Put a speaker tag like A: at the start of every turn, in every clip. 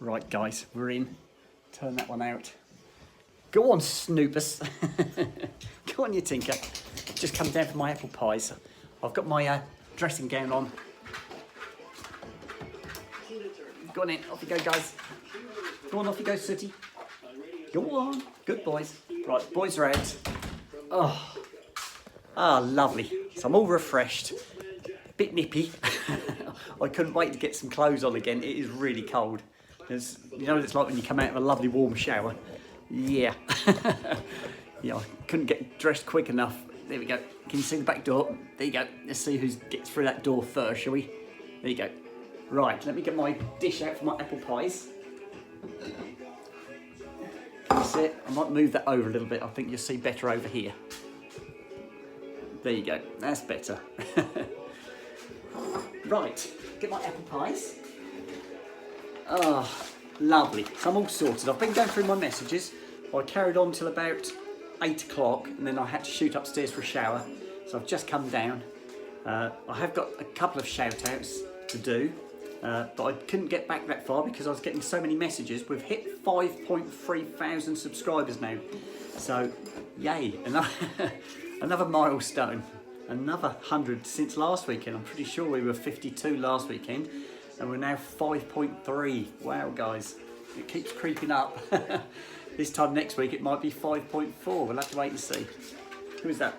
A: Right guys, we're in. Turn that one out. Go on, Snoopers. Go on, you tinker. Just come down for my apple pies. I've got my dressing gown on. Go on in, off you go guys. Go on, off you go, Sooty. Go on, good boys. Right, boys are out. Oh, lovely. So I'm all refreshed. Bit nippy. I couldn't wait to get some clothes on again. It is really cold. You know what it's like when you come out of a lovely warm shower? Yeah. Yeah, I couldn't get dressed quick enough. There we go. Can you see the back door? There you go. Let's see who gets through that door first, shall we? There you go. Right, let me get my dish out for my apple pies. That's it. I might move that over a little bit. I think you'll see better over here. There you go. That's better. Right, get my apple pies. Oh, lovely. So I'm all sorted. I've been going through my messages. I carried on till about 8 o'clock and then I had to shoot upstairs for a shower. So I've just come down. I have got a couple of shout outs to do, but I couldn't get back that far because I was getting so many messages. We've hit 5.3 thousand subscribers now. So, yay, another milestone. Another 100 since last weekend. I'm pretty sure we were 52 last weekend and we're now 5.3. Wow guys, it keeps creeping up. This time next week it might be 5.4. We'll have to wait and see. Who is that?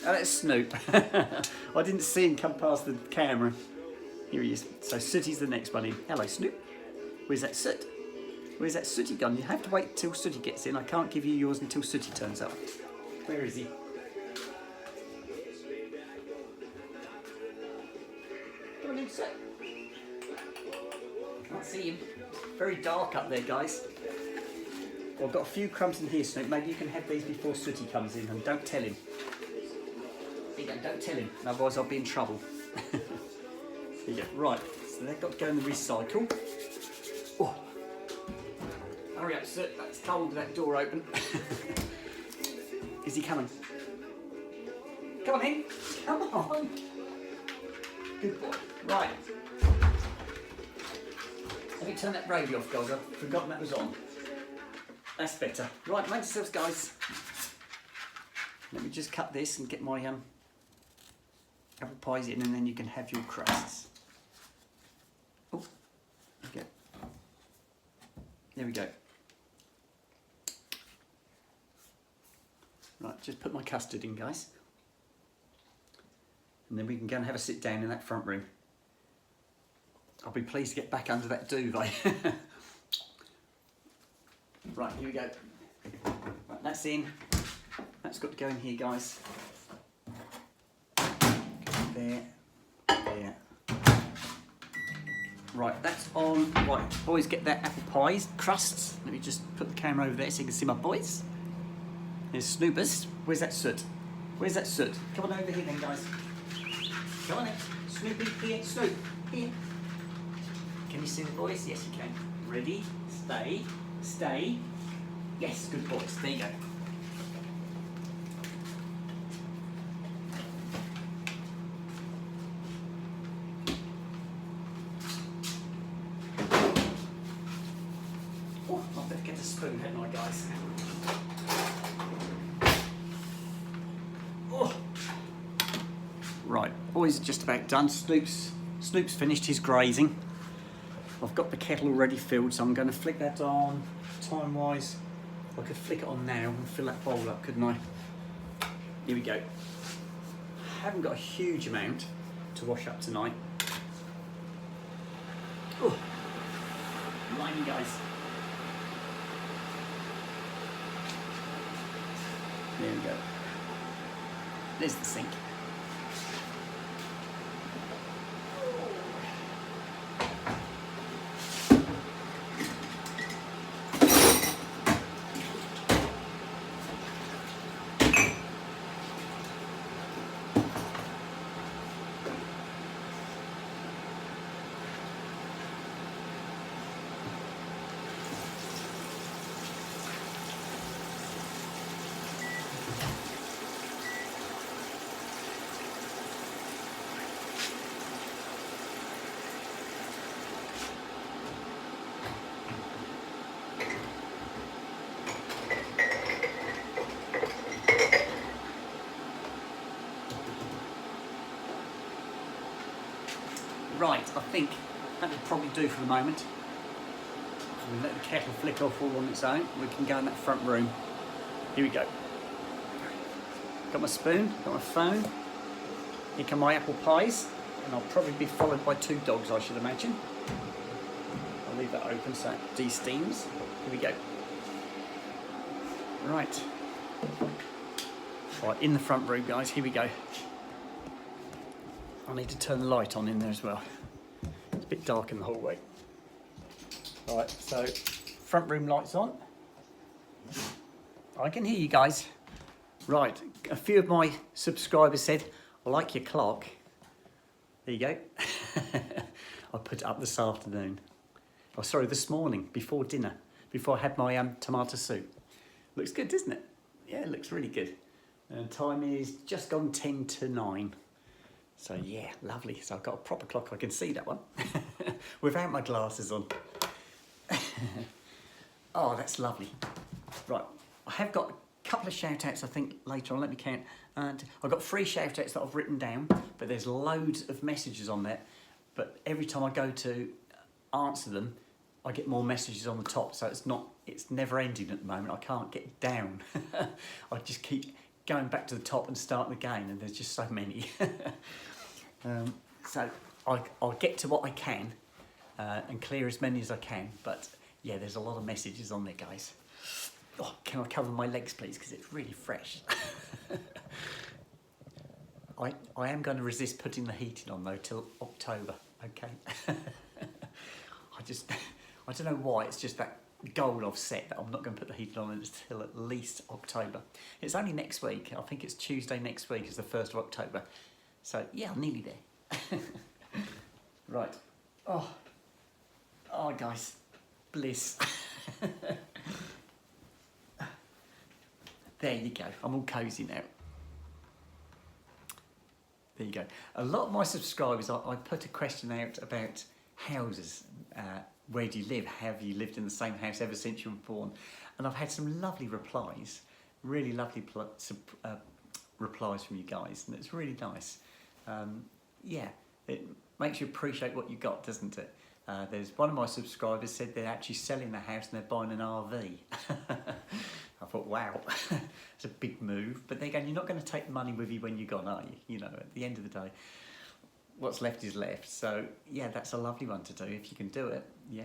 A: Oh, that's Snoop. I didn't see him come past the camera. Here he is. So Sooty's the next one in. Hello Snoop. Where's that Soot? Where's that Sooty gone? You have to wait till Sooty gets in. I can't give you yours until Sooty turns up. Where is he? Can't see him. Very dark up there, guys. Well, I've got a few crumbs in here, Snoop. Maybe you can have these before Sooty comes in, and don't tell him. There you go, don't tell him, otherwise I'll be in trouble. There you go. Right, so they've got to go in the recycle. Oh. Hurry up, Soot. That's cold, that door open. Is he coming? Come on in. Come on. Good boy. Right. Let me turn that radio off, guys. I've forgotten that was on. That's better. Right, make yourselves, guys. Let me just cut this and get my apple pies in, and then you can have your crusts. Oh, okay. There we go. Right, just put my custard in, guys. And then we can go and have a sit down in that front room. I'll be pleased to get back under that duvet. Right, here we go. Right, that's in. That's got to go in here, guys. There, there. Right, that's on. Right, boys, get their apple pies, crusts. Let me just put the camera over there so you can see my boys. There's Snoopers. Where's that Soot? Where's that Soot? Come on over here then, guys. Come on in. Snoopy, here, Snoop, here. Can you see the boys? Yes, you can. Ready? Stay. Stay. Yes, good boys. There you go. Oh, I better get a spoon, hadn't I, guys? Oh. Right, boys are just about done. Snoop's finished his grazing. I've got the kettle already filled, so I'm going to flick that on. Time-wise, I could flick it on now and fill that bowl up, couldn't I? Here we go. I haven't got a huge amount to wash up tonight. Oh, blimey, guys. There we go. There's the sink. Right, I think that will probably do for the moment. We'll let the kettle flick off all on its own. We can go in that front room. Here we go. Got my spoon, got my phone. Here come my apple pies, and I'll probably be followed by 2 dogs, I should imagine. I'll leave that open so it de-steams. Here we go. Right. Right, in the front room, guys, here we go. I need to turn the light on in there as well. It's a bit dark in the hallway. Right, so front room lights on. I can hear you guys. Right, a few of my subscribers said, I like your clock. There you go. I put it up this afternoon. Oh, sorry, this morning, before dinner, before I had my tomato soup. Looks good, doesn't it? Yeah, it looks really good. And time is just gone 10 to 9. So yeah, lovely. So I've got a proper clock, I can see that one. Without my glasses on. Oh, that's lovely. Right, I have got a couple of shout outs I think later on, let me count. And I've got 3 shout outs that I've written down, but there's loads of messages on there. But every time I go to answer them, I get more messages on the top, so it's never ending at the moment. I can't get down. I just keep going back to the top and starting again, and there's just so many. So I'll get to what I can and clear as many as I can, but yeah, there's a lot of messages on there, guys. Oh, can I cover my legs, please, because it's really fresh. I am going to resist putting the heating on, though, till October, okay? I don't know why, it's just that goal I've set that I'm not going to put the heating on until at least October. It's only next week. I think it's Tuesday next week is the 1st of October. So, yeah, I'm nearly there. Right. Oh, guys, bliss. There you go. I'm all cosy now. There you go. A lot of my subscribers, I put a question out about houses. Where do you live? Have you lived in the same house ever since you were born? And I've had some lovely replies, really lovely replies from you guys, and it's really nice. Yeah, it makes you appreciate what you got, doesn't it? There's one of my subscribers said they're actually selling the house and they're buying an RV. I thought, wow, it's a big move. But they're going, you're not going to take the money with you when you're gone, are you? You know, at the end of the day, what's left is left. So yeah, that's a lovely one to do if you can do it. Yeah,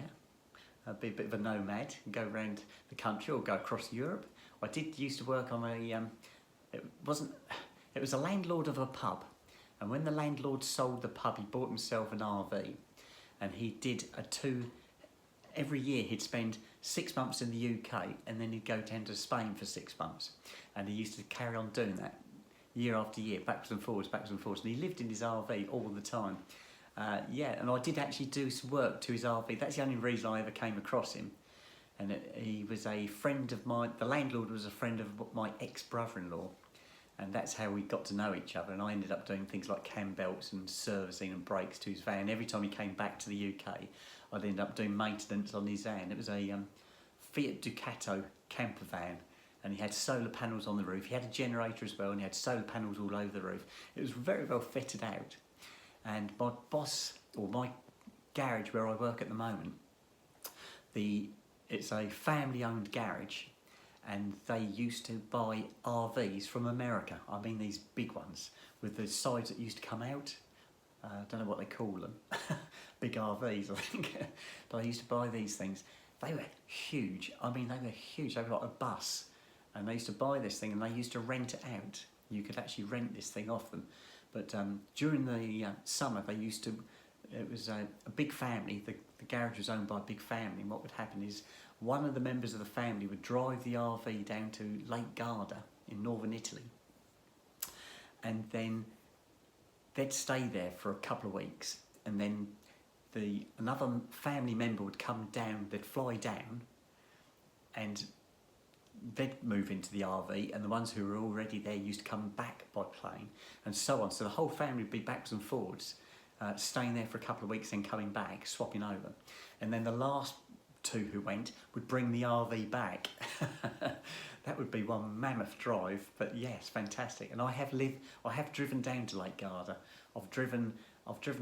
A: be a bit of a nomad and go around the country or go across Europe. I did used to work on a it was a landlord of a pub, and when the landlord sold the pub, he bought himself an RV, and he did every year he'd spend 6 months in the UK, and then he'd go down to Spain for 6 months, and he used to carry on doing that year after year, backwards and forwards, and he lived in his RV all the time. Yeah, and I did actually do some work to his RV. That's the only reason I ever came across him. And he was a friend of mine, the landlord was a friend of my ex-brother-in-law, and that's how we got to know each other. And I ended up doing things like cam belts and servicing and brakes to his van. Every time he came back to the UK, I'd end up doing maintenance on his van. It was a Fiat Ducato camper van, and he had solar panels on the roof. He had a generator as well, and he had solar panels all over the roof. It was very well fitted out. And my boss, or my garage where I work at the moment, it's a family-owned garage, and they used to buy RVs from America. I mean these big ones with the sides that used to come out. I don't know what they call them. Big RVs, I think. But I used to buy these things. They were huge. I mean, they were huge. They were like a bus. And they used to buy this thing and they used to rent it out. You could actually rent this thing off them. But during the summer, it was a big family. The garage was owned by a big family. And what would happen is one of the members of the family would drive the RV down to Lake Garda in northern Italy. And then they'd stay there for a couple of weeks. And then another family member would come down, they'd fly down, and they'd move into the RV, and the ones who were already there used to come back by plane, and so on. So the whole family would be backwards and forwards, staying there for a couple of weeks, then coming back, swapping over. And then the last 2 who went would bring the RV back. That would be one mammoth drive, but yes, fantastic. And I have driven down to Lake Garda. I've driven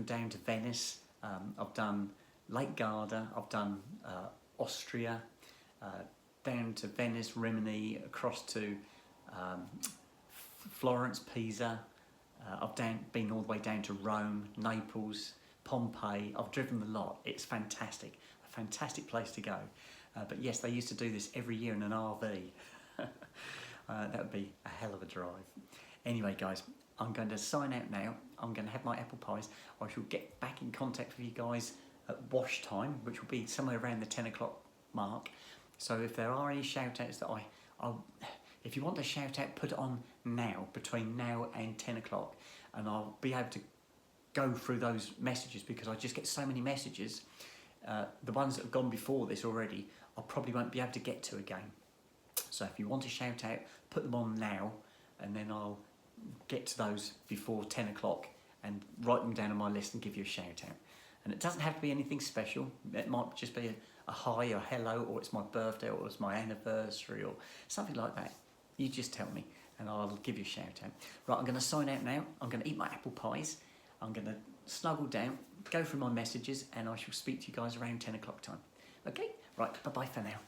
A: down to Venice. I've done Lake Garda, I've done Austria, down to Venice, Rimini, across to Florence, Pisa. I've been all the way down to Rome, Naples, Pompeii. I've driven the lot. It's fantastic, a fantastic place to go. But yes, they used to do this every year in an RV. That would be a hell of a drive. Anyway, guys, I'm going to sign out now. I'm going to have my apple pies. I shall get back in contact with you guys at wash time, which will be somewhere around the 10 o'clock mark. So if there are any shout outs that if you want to shout out, put it on now, between now and 10 o'clock, and I'll be able to go through those messages, because I just get so many messages. The ones that have gone before this already, I probably won't be able to get to again. So if you want to shout out, put them on now, and then I'll get to those before 10 o'clock and write them down on my list and give you a shout out. And it doesn't have to be anything special. It might just be a hi or hello, or it's my birthday, or it's my anniversary, or something like that. You just tell me and I'll give you a shout out. Right, I'm going to sign out now. I'm going to eat my apple pies. I'm going to snuggle down, go through my messages, and I shall speak to you guys around 10 o'clock time. Okay? Right, bye-bye for now.